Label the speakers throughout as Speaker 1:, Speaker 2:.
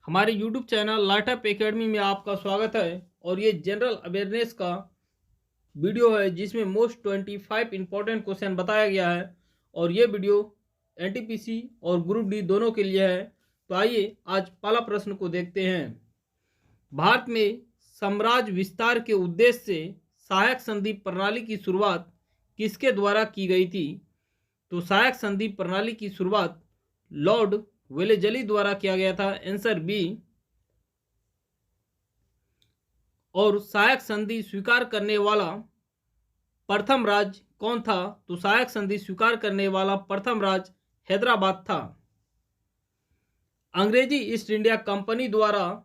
Speaker 1: हमारे YouTube channel light-up academy में आपका स्वागत है। और ये जनरल अवेयरनेस का वीडियो है जिसमें मोस्ट 25 इंपॉर्टेंट क्वेश्चन बताया गया है। और ये वीडियो एनटीपीसी और ग्रुप डी दोनों के लिए है। तो आइए आज पहला प्रश्न को देखते हैं। भारत में साम्राज्य विस्तार के उद्देश्य से सहायक संधि प्रणाली की शुरुआत किसके द्वारा की गई थी? तो सहायक संधि प्रणाली की शुरुआत लॉर्ड वेलेजली द्वारा किया गया था, आंसर बी। और सहायक संधि स्वीकार करने वाला प्रथम राज्य कौन था? तो सहायक संधि स्वीकार करने वाला प्रथम राज्य हैदराबाद था। अंग्रेजी ईस्ट इंडिया कंपनी द्वारा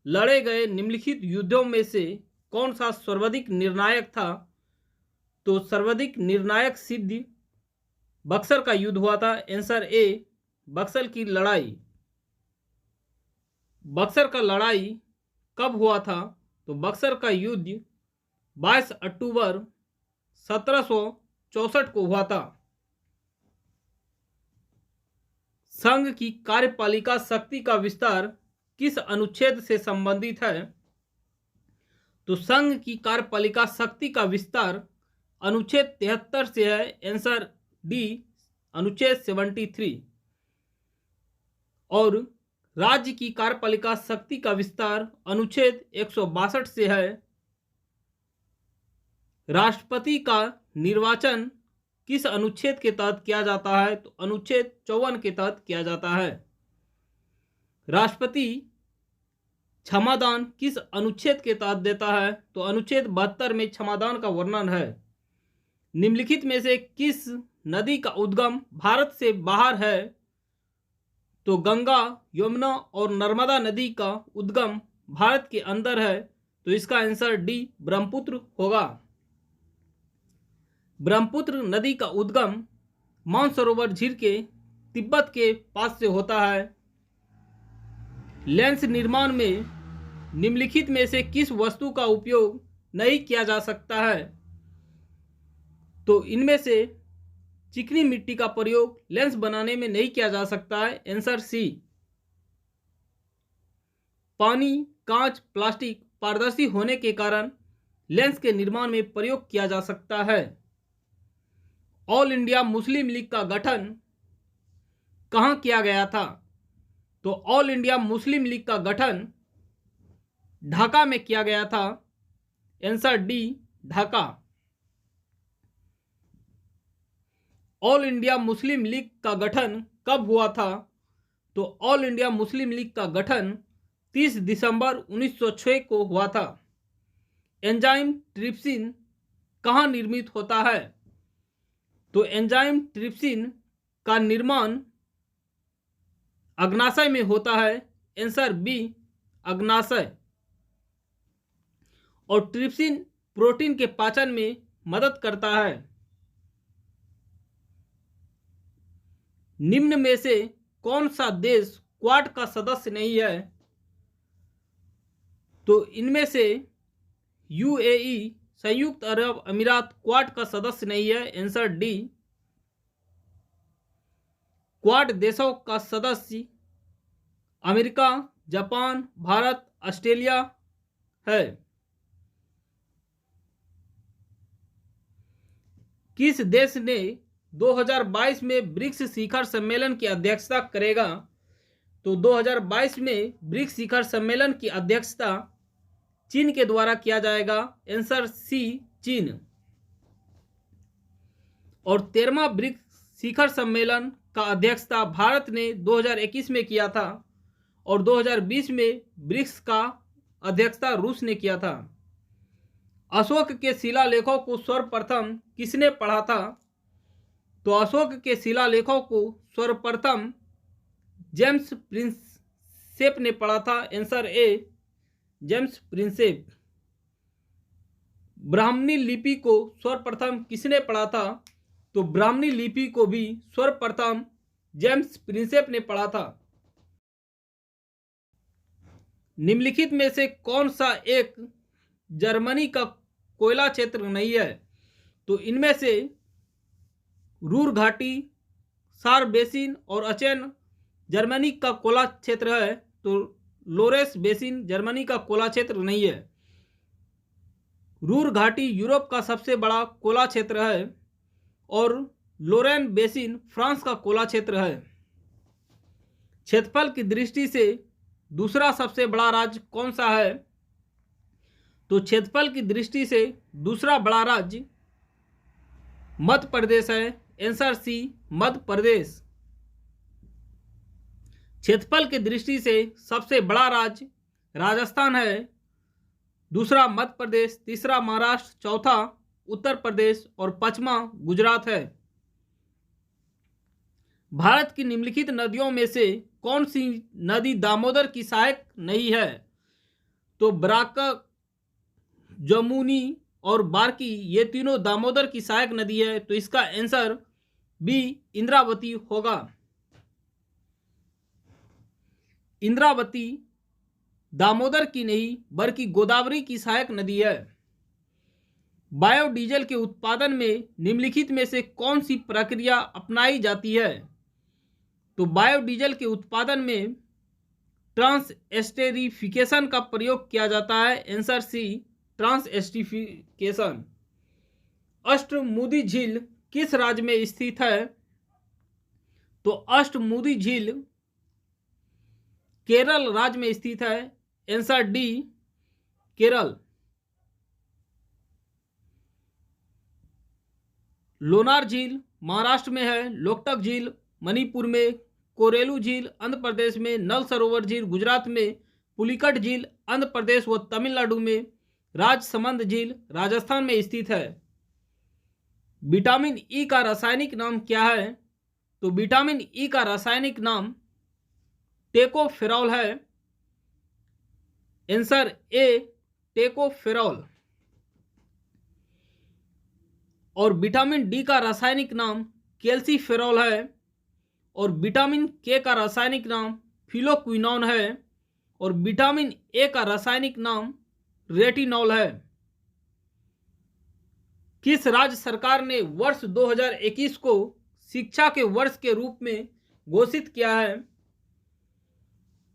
Speaker 1: लड़े गए निम्नलिखित युद्धों में से कौन सा सर्वाधिक निर्णायक था? तो सर्वाधिक निर्णायक सिद्ध बक्सर का युद्ध हुआ था, आंसर ए बक्सर की लड़ाई। बक्सर का लड़ाई कब हुआ था? तो बक्सर का युद्ध 22 अक्टूबर 1764 को हुआ था। संघ की कार्यपालिका शक्ति का विस्तार किस अनुच्छेद से संबंधित है? तो संघ की कार्यपालिका शक्ति का विस्तार अनुच्छेद 73 से है, आंसर डी अनुच्छेद 73। और राज्य की कार्यपालिका शक्ति का विस्तार अनुच्छेद 162 से है। राष्ट्रपति का निर्वाचन किस अनुच्छेद के तहत किया जाता है? तो अनुच्छेद 54 के तहत किया जाता है। राष्ट्रपति क्षमादान किस अनुच्छेद के तहत देता है? तो अनुच्छेद 72 में क्षमादान का वर्णन है। निम्नलिखित में से किस नदी का उद्गम भारत से बाहर है? तो गंगा, यमुना और नर्मदा नदी का उद्गम भारत के अंदर है, तो इसका आंसर डी ब्रह्मपुत्र होगा। ब्रह्मपुत्र नदी का उद्गम मानसरोवर झील के तिब्बत के पास से होता है। लेंस निर्माण में निम्नलिखित में से किस वस्तु का उपयोग नहीं किया जा सकता है? तो इनमें से चिकनी मिट्टी का प्रयोग लेंस बनाने में नहीं किया जा सकता है, आंसर सी। पानी, कांच, प्लास्टिक पारदर्शी होने के कारण लेंस के निर्माण में प्रयोग किया जा सकता है। ऑल इंडिया मुस्लिम लीग का गठन कहाँ किया गया था? तो ऑल इंडिया मुस्लिम लीग का गठन ढाका में किया गया था, answer D Dhaka. All India Muslim league का गठन कब हुआ था? तो ऑल इंडिया मुस्लिम लीग का गठन 30 दिसंबर 1906 को हुआ था। एंजाइम ट्रिप्सिन कहाँ निर्मित होता है? तो एंजाइम ट्रिप्सिन का निर्माण अग्नाशय में होता है, आंसर बी अग्नाशय। और ट्रिप्सिन प्रोटीन के पाचन में मदद करता है। निम्न में से कौन सा देश क्वाड का सदस्य नहीं है? तो इनमें से यूएई संयुक्त अरब अमीरात क्वाड का सदस्य नहीं है, आंसर डी। क्वाड देशों का सदस्य अमेरिका, जापान, भारत, ऑस्ट्रेलिया है। किस देश ने 2022 में ब्रिक्स शिखर सम्मेलन की अध्यक्षता करेगा? तो 2022 में ब्रिक्स शिखर सम्मेलन की अध्यक्षता चीन के द्वारा किया जाएगा, आंसर सी चीन। और 13वां ब्रिक्स शिखर सम्मेलन का अध्यक्षता भारत ने 2021 में किया था। और 2020 में ब्रिक्स का अध्यक्षता रूस ने किया था। अशोक के शिलालेखों को सर्वप्रथम किसने पढ़ा था? तो अशोक के शिलालेखों को सर्वप्रथम जेम्स प्रिंसेप ने पढ़ा था, आंसर ए जेम्स प्रिंसेप। ब्राह्मणी लिपि को सर्वप्रथम किसने पढ़ा था? तो ब्राह्मणी लिपि को भी सर्वप्रथम जेम्स प्रिंसेप ने पढ़ा था। निम्नलिखित में से कौन सा एक जर्मनी का कोयला क्षेत्र नहीं है? तो इनमें से रूर घाटी, सार बेसिन और अचेन जर्मनी का कोयला क्षेत्र है, तो लोरेस बेसिन जर्मनी का कोला क्षेत्र नहीं है। रूर घाटी यूरोप का सबसे बड़ा कोला क्षेत्र है और लोरेन बेसिन फ्रांस का कोला क्षेत्र है। क्षेत्रफल की दृष्टि से दूसरा सबसे बड़ा राज्य कौन सा है? तो क्षेत्रफल की दृष्टि से दूसरा बड़ा राज्य मध्य प्रदेश है। Answer C, Madhya Pradesh. क्षेत्रफल की दृष्टि से सबसे बड़ा राज्य राजस्थान है, दूसरा मध्य प्रदेश, तीसरा महाराष्ट्र, चौथा उत्तर प्रदेश और पांचवा गुजरात है। भारत की निम्नलिखित नदियों में से कौन सी नदी दामोदर की सहायक नहीं है? तो बराक, जमुनी और बारकी ये तीनों दामोदर की सहायक नदी है, तो इसका आंसर बी इंद्रावती होगा। इंद्रावती दामोदर की नहीं बल्कि गोदावरी की सहायक नदी है। बायोडीजल के उत्पादन में निम्नलिखित में से कौन सी प्रक्रिया अपनाई जाती है? तो बायोडीजल के उत्पादन में ट्रांसएस्टेरिफिकेशन का प्रयोग किया जाता है। Answer C, ट्रांसएस्टेरिफिकेशन। अष्टमुदी झील किस राज्य में स्थित है? तो अष्टमुदी झील केरल राज्य में स्थित है। Answer D, Kerala. लोनार झील महाराष्ट्र में है, लोकटक झील मणिपुर में, कोरेलू झील आंध्र प्रदेश में, नल सरोवर झील गुजरात में, पुलिकट झील आंध्र प्रदेश व तमिलनाडु में, राजसमंद झील राजस्थान में स्थित है। विटामिन ई का रासायनिक नाम क्या है? तो विटामिन ई का रासायनिक नाम टेकोफेरॉल है। Answer A, tocopherol. और विटामिन डी का रासायनिक नाम कैल्सीफेरॉल है और विटामिन के का रासायनिक नाम फिलोक्विनोन है और विटामिन ए का रासायनिक नाम रेटिनॉल है। किस राज्य सरकार ने वर्ष 2021 को शिक्षा के वर्ष के रूप में घोषित किया है?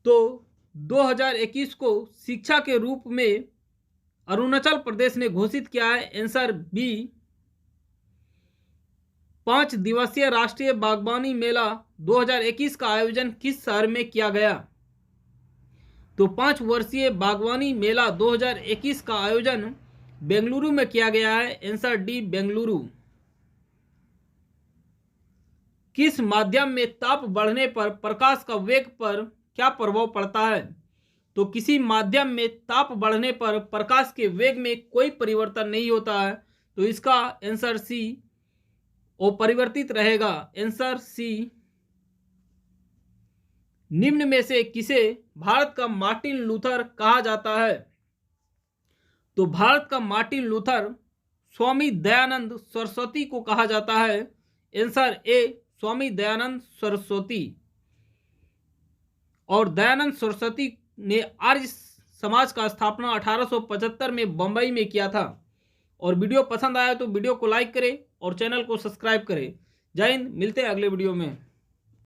Speaker 1: तो 2021 को शिक्षा के रूप में अरुणाचल प्रदेश ने घोषित किया है। आंसर बी, 5 दिवसीय राष्ट्रीय बागवानी मेला 2021 का आयोजन किस शहर में किया गया? तो 5 वर्षीय बागवानी मेला 2021 का आयोजन बेंगलुरु में किया गया है। Answer D, Bengaluru. किस माध्यम में ताप बढ़ने पर प्रकाश का वेग पर क्या प्रभाव पड़ता है? तो किसी माध्यम में ताप बढ़ने पर प्रकाश के वेग में कोई परिवर्तन नहीं होता है, तो इसका आंसर सी, अपरिवर्तित रहेगा। Answer C. निम्न में से किसे भारत का मार्टिन लूथर कहा जाता है? तो भारत का मार्टिन लूथर स्वामी दयानंद सरस्वती को कहा जाता है। Answer A, Swami Dayanand Saraswati. और दयानंद सरस्वती ने आर्य समाज का स्थापना 1875 में बंबई में किया था। और वीडियो पसंद आया तो वीडियो को लाइक करें और चैनल को सब्सक्राइब करें। जय हिंद, मिलते हैं अगले वीडियो में।